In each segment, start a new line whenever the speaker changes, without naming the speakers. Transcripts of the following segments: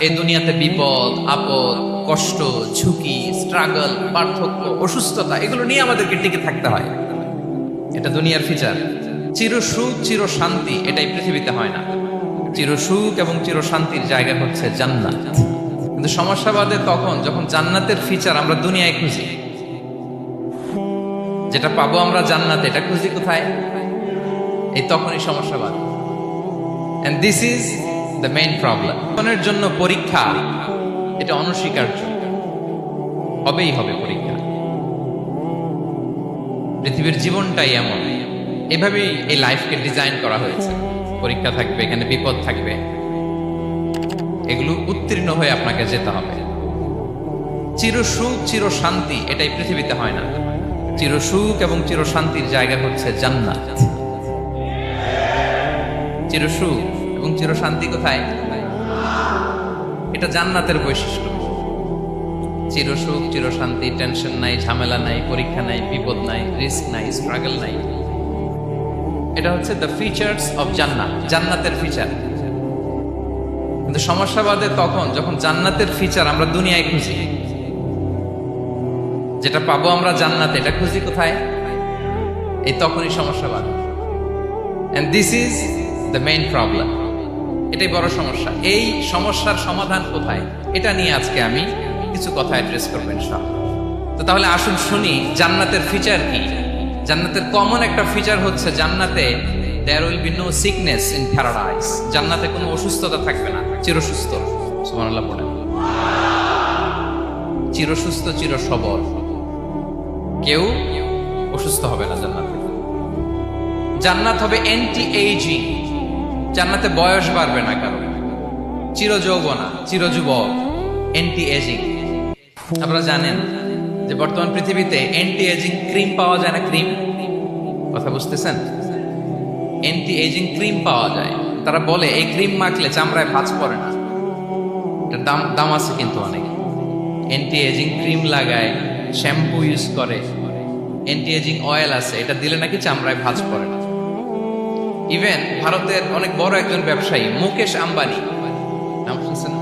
এই দুনিয়াতে বিপদ আপদ, কষ্ট, ঝুঁকি, স্ট্রাগল, পার্থক্য, অসুস্থতা এগুলো নিয়ে আমাদেরকে টিকে থাকতে হয়। এটা দুনিয়ার ফিচার। চির সুখ চির শান্তি এটাই পৃথিবীতে হয় না। চির সুখ এবং চির শান্তির জায়গা হচ্ছে জান্নাত। কিন্তু সমস্যা বাদে তখন যখন জান্নাতের ফিচার আমরা দুনিয়ায় খুঁজি। যেটা পাবো আমরা জান্নাতে, এটা খুঁজি কোথায়? এই তখনই সমস্যা বাদ। And this is the main problem. জীবনের জন্য পরীক্ষা এটা অনস্বীকার্য, হবেই হবে পরীক্ষা। পৃথিবীর জীবনটাই এমন, এভাবেই এই লাইফকে ডিজাইন করা হয়েছে। পরীক্ষা থাকবে, এখানে বিপদ থাকবে, এগুলো উত্তীর্ণ হয়ে আপনাকে যেতে হবে। চির সুখ চির শান্তি এটাই পৃথিবীতে হয় না। চির সুখ এবং চির শান্তির জায়গা হচ্ছে জান্নাত। চির সুখ এবং চির শান্তি কোথায়? এটা জান্নাতের বৈশিষ্ট্য। চির সুখ চির শান্তি, টেনশন নাই, ঝামেলা নাই, পরীক্ষা নাই, বিপদ নাই, রিস্ক নাই, স্ট্রাগল নাই। এটা হচ্ছে দ্য ফিচার্স অফ জান্নাত, জান্নাতের ফিচার। কিন্তু সমস্যা বাদে তখন যখন জান্নাতের ফিচার আমরা দুনিয়ায় খুঁজি। যেটা পাবো আমরা জান্নাতে, এটা খুঁজি কোথায়? এই তখনই সমস্যা বাদে। And this is the main problem. এটাই বড় সমস্যা। এই সমস্যার সমাধান কোথায়, এটা নিয়ে আজকে আমি কিছু কথা অ্যাড্রেস করবো ইনশাআল্লাহ। তো তাহলে আসুন শুনি জান্নাতের ফিচার কি। জান্নাতের কমন একটা ফিচার হচ্ছে জান্নাতে there will be no sickness in paradise. জান্নাতে কোনো অসুস্থতা থাকবে না, চিরসুস্থ। সুবহানাল্লাহ বলেন। চিরসুস্থ চির সবল, কেউ অসুস্থ হবে না জান্নাতে। জান্নাত হবে অ্যান্টি এইজিং, জান্নাতে বয়স বাড়বে না কারো। চির যৌবনা, চির যুবক, অ্যান্টি এজিং। আপনারা জানেন যে বর্তমান পৃথিবীতে অ্যান্টি এজিং ক্রিম পাওয়া যায় না? ক্রিম, কথা বুঝতেছেন? অ্যান্টি এজিং ক্রিম পাওয়া যায়। তারা বলে এই ক্রিম মাখলে চামড়ায় ভাঁজ পড়ে না। এটার দাম আছে কিন্তু অনেক। অ্যান্টি এজিং ক্রিম লাগায়, শ্যাম্পু ইউজ করে, অ্যান্টি এজিং অয়েল আছে, এটা দিলে নাকি চামড়ায় ভাঁজ পড়ে না। ইভেন ভারতের অনেক বড় একজন ব্যবসায়ী মুকেশ আম্বানি, নাম শুনছেন?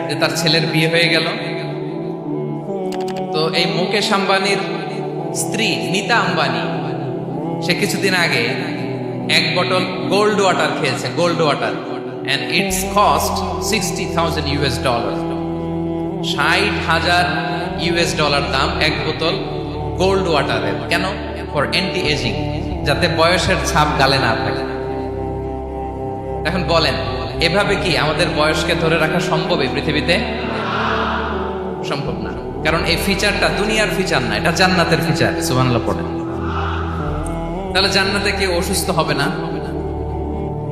যে তার ছেলের বিয়ে হয়ে গেল। তো এই মুকেশ আম্বানির স্ত্রী নীতা আম্বানি, সে কিছুদিন আগে এক বটল গোল্ড ওয়াটার খেয়েছে, gold water, and its cost $60,000 $60,000 দাম এক বোতল গোল্ড ওয়াটারের। কেন? ফর অ্যান্টি এজিং, যাতে বয়সের ছাপ গালে না থাকে। এখন বলেন, এভাবে কি আমাদের বয়সকে ধরে রাখা সম্ভব এই পৃথিবীতে? সম্ভব না, কারণ এই ফিচারটা দুনিয়ার ফিচার না, এটা জান্নাতের ফিচার। সুবহানাল্লাহ পড়েন। তাহলে জান্নাতে কেউ অসুস্থ হবে না।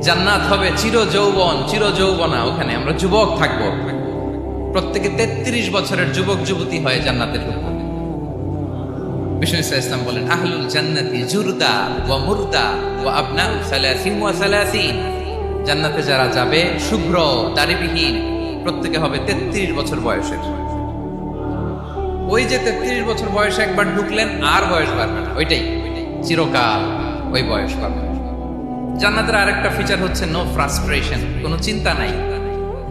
জান্নাত হবে চির যৌবন চির যৌবনা, ওখানে আমরা যুবক থাকবো। প্রত্যেকে 33 বছরের যুবক যুবতী হয়ে জান্নাতে ঢুকবো। বিষ্ণু ইসলাম বলেন, আহলুল জান্নাতি জুরদা ওয়া মুরদা ওয়া আবনাউ সালাসিন ওয়া সালাসিন। জান্নাতে যারা যাবে শুভ্র দাড়িবিহীন, প্রত্যেকে হবে 33 বছর বয়সের। ওই যে 33 বছর বয়সে একবার ঢুকলেন, আর বয়স বাড়বে না, ওইটাই চিরকাল ওই বয়স পাবে। জান্নাতের আরেকটা ফিচার হচ্ছে নো ফ্রাস্ট্রেশন, কোনো চিন্তা নাই,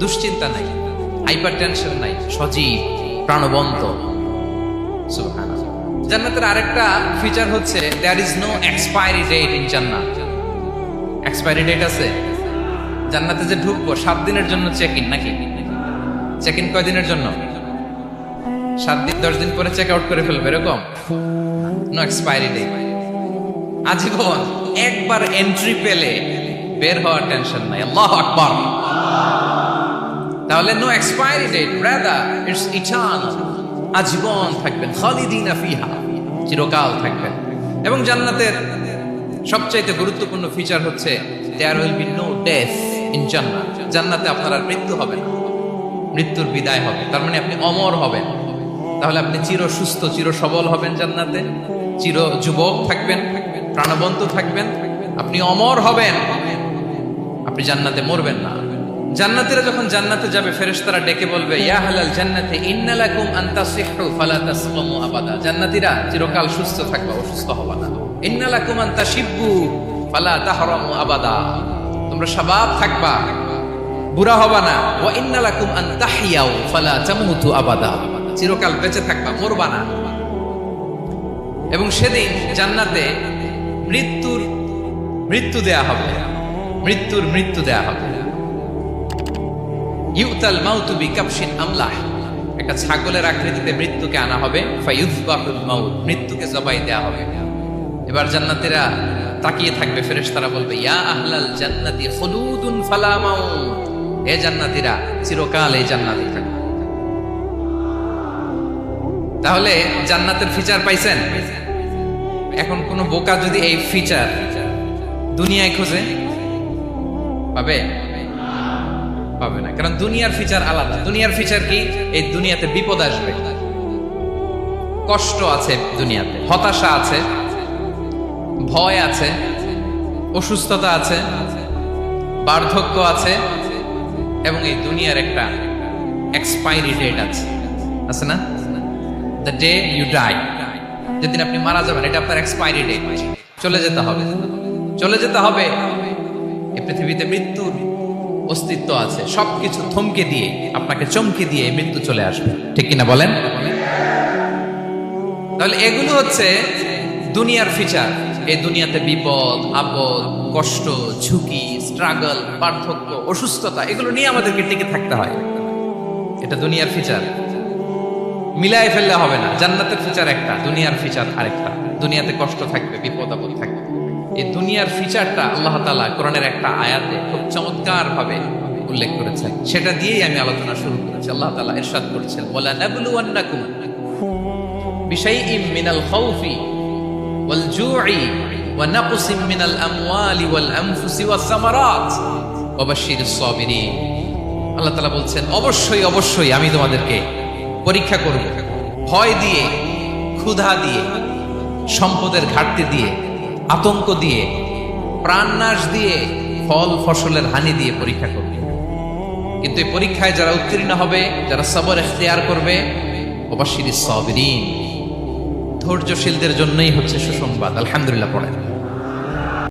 দুশ্চিন্তা নাই, হাইপার টেনশন নাই, সজীব প্রাণবন্ত। সুবহানাল্লাহ। জান্নাতের আরেকটা ফিচার হচ্ছে there is no expiry date in জান্নাত। এক্সপায়ারি ডেট আছে? জান্নাতে যে ঢুকবো 7 দিনের জন্য চেক ইন, নাকি? চেক ইন কয় দিনের জন্য? 7 দিন, 10 দিন পরে চেক আউট করে ফেলবে, এরকম। নো এক্সপায়ারি ডেট, আজীবন। একবার এন্ট্রি পেলে বের হওয়ার টেনশন নাই। আল্লাহু আকবার। তাহলে no expiry date, rather it's eternal, আজীবন থাকবেন। খালিদিনা ফিহা, চিরকাল থাকবেন। এবং জান্নাতের সবচাইতে গুরুত্বপূর্ণ ফিচার হচ্ছে there will be no death in জান্নাত। জান্নাতে আপনার আর মৃত্যু হবে না, মৃত্যুর বিদায় হবে। তার মানে আপনি অমর হবেন। তাহলে আপনি চির সুস্থ চির সবল হবেন জান্নাতে, চির যুবক থাকবেন, প্রাণবন্ত থাকবেন, আপনি অমর হবেন, আপনি জান্নাতে মরবেন না। জান্নাতীরা যখন জান্নাতে যাবে, ফেরেশতারা ডেকে বলবে, ইয়া আহলাল জান্নাতি ইন্না লাকুম আন তাসিহু ফালা তাসকামু আবাদা। জান্নাতীরা চিরকাল সুস্থ থাকবে, অসুস্থ হবে না। ইন্না লাকুম আন তাশিব্বু ফালা তাহরামু আবাদা। তোমরা শাবাব থাকবা, বুড়া হবা না। ওয়া ইন্না লাকুম আন তাহইয়াউ ফালা তামুতু আবাদা, চিরকাল বেঁচে থাকবা, মরবা না। এবং সেদিন জান্নাতে মৃত্যু দেয়া হবে, মৃত্যু দেয়া হবে। ইউতাল মাউতু বিকাবশিন আমলাহ, একটা ছাগলের আকৃতিতে মৃত্যুকে আনা হবে। ফায়ুযবাহুল মাউত, মৃত্যুকে জবাই দেয়া হবে। এবার জান্নাতীরা তাকিয়ে থাকবে, ফেরেশতারা বলবে ইয়া আহলাল জান্নাতি খুলুদুন ফালা মাউত, হে জান্নাতীরা চিরকাল এই জান্নাতে থাকবে। তাহলে জান্নাতের ফিচার পাইছেন? এখন কোন বোকা যদি এই ফিচার দুনিয়ায় খোঁজে পাবে? পাবে না, কারণ দুনিয়ার ফিচার আলাদা। দুনিয়ার ফিচার কি? এই দুনিয়াতে বিপদ আসবে, কষ্ট আছে দুনিয়াতে, হতাশা আছে, ভয় আছে, অসুস্থতা আছে, বার্ধক্য আছে, এবং এই দুনিয়ার একটা এক্সপায়ারি ডেট আছে না? দ্য ডে ইউ ডাই, যেদিন আপনি মারা যাবেন, এটা আপনার এক্সপায়ারি ডেট। চলে যেতে হবে, চলে যেতে হবে। এই পৃথিবীতে মৃত্যুর অস্তিত্ব আছে। সবকিছু থমকে দিয়ে, আপনাকে চমকে দিয়ে মৃত্যু চলে আসবে, ঠিক কিনা বলেন? তাহলে এগুলো হচ্ছে দুনিয়ার ফিচার। এই দুনিয়াতে বিপদ আপদ, কষ্ট, ঝুঁকি, স্ট্রাগল, পার্থক্য, অসুস্থতা, এগুলো নিয়ে আমাদেরকে টিকে থাকতে হয়। এটা দুনিয়ার ফিচার, মিলায় ফেললে হবে না। জান্নাতের ফিচার একটা, দুনিয়ার ফিচার আরেকটা। দুনিয়াতে কষ্ট থাকবে, বিপদ আপদ থাকবে। এই দুনিয়ার ফিচারটা আল্লাহ তাআলা কোরআনের একটা আয়াতে খুব চমৎকার ভাবে উল্লেখ করেছেন। সেটা দিয়েই আমি আলোচনা শুরু করেছি। আল্লাহ তাআলা ইরশাদ করেছেন, ওয়ালা নাবলুওয়ান্নাকুম বিশাইইম মিনাল খাউফি ওয়াল জু'i ওয়া নাকসিম মিনাল আমওয়ালি ওয়াল আনফুসি ওয়াস সামারাত ওয়া বাশশিরিস সাবিরিন। আল্লাহ তাআলা বলছেন, অবশ্যই অবশ্যই আমি তোমাদেরকে পরীক্ষা করব, ভয় দিয়ে, ক্ষুধা দিয়ে, সম্পদের ঘাটতি দিয়ে, আতঙ্ক দিয়ে, প্রাণনাশ দিয়ে, ফল ফসলের হানি দিয়ে পরীক্ষা করবে। কিন্তু এই পরীক্ষায় যারা উত্তীর্ণ হবে, যারা সবর ইখতিয়ার করবে, ওয়াবাশশিরিস সাবিরিন, ধৈর্যশীলদের জন্যই হচ্ছে সুসংবাদ। আলহামদুলিল্লাহ পড়েন।